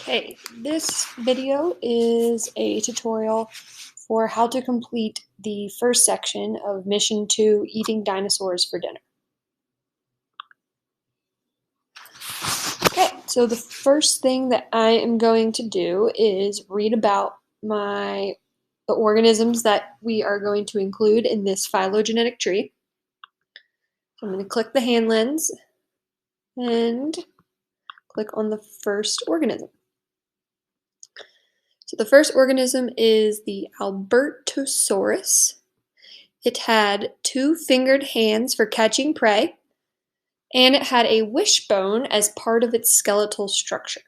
Okay, this video is a tutorial for how to complete the first section of Mission 2, Eating Dinosaurs for Dinner. Okay, so the first thing that I am going to do is read about the organisms that we are going to include in this phylogenetic tree. So I'm going to click the hand lens and click on the first organism. So the first organism is the Albertosaurus. It had 2 fingered hands for catching prey, and it had a wishbone as part of its skeletal structure.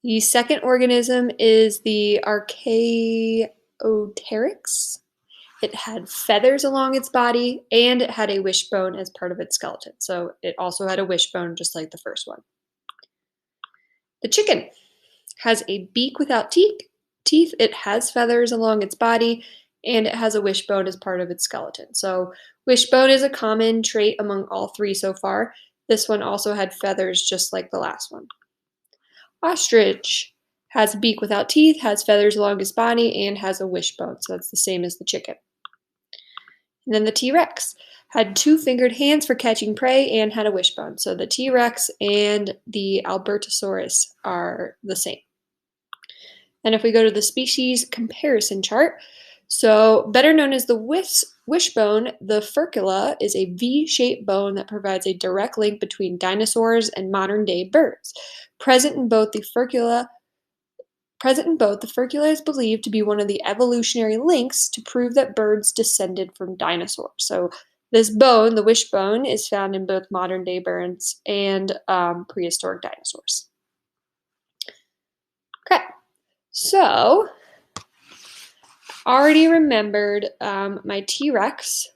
The second organism is the Archaeopteryx. It had feathers along its body, and it had a wishbone as part of its skeleton. So it also had a wishbone just like the first one. The chicken has a beak without teeth. It has feathers along its body, and it has a wishbone as part of its skeleton. So wishbone is a common trait among all 3 so far. This one also had feathers just like the last one. Ostrich has a beak without teeth, has feathers along its body, and has a wishbone. So that's the same as the chicken. And then the T-Rex had 2 fingered hands for catching prey and had a wishbone. So the T-Rex and the Albertosaurus are the same. And if we go to the species comparison chart, so better known as the wishbone, the furcula is a V-shaped bone that provides a direct link between dinosaurs and modern-day birds. Present in both, the furcula is believed to be one of the evolutionary links to prove that birds descended from dinosaurs. So this bone, the wishbone, is found in both modern-day birds and prehistoric dinosaurs. Okay. So, already remembered my T-Rex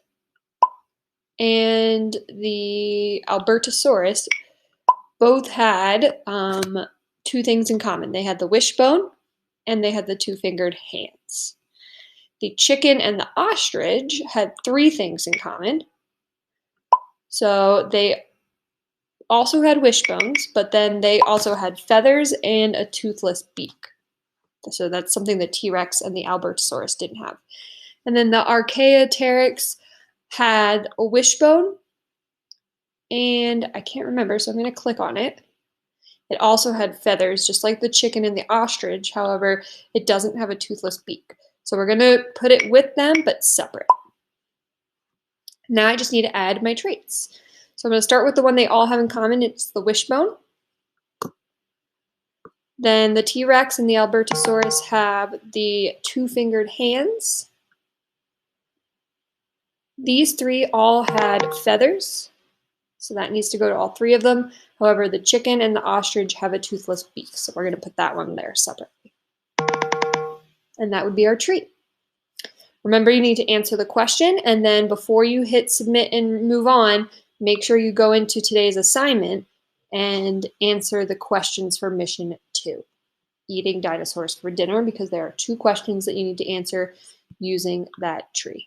and the Albertosaurus both had 2 things in common. They had the wishbone and they had the 2-fingered hands. The chicken and the ostrich had 3 things in common. So they also had wishbones, but then they also had feathers and a toothless beak. So that's something the T-Rex and the Albertosaurus didn't have. And then the Archaeopteryx had a wishbone, and I can't remember, so I'm going to click on it. It also had feathers, just like the chicken and the ostrich. However, it doesn't have a toothless beak. So we're going to put it with them, but separate. Now I just need to add my traits. So I'm going to start with the one they all have in common. It's the wishbone. Then the T-Rex and the Albertosaurus have the 2-fingered hands. These 3 all had feathers, so that needs to go to all 3 of them. However, the chicken and the ostrich have a toothless beak, so we're going to put that one there separately. And that would be our trait. Remember, you need to answer the question, and then before you hit submit and move on, make sure you go into today's assignment and answer the questions for Mission 2, Eating Dinosaurs for Dinner, because there are 2 questions that you need to answer using that tree.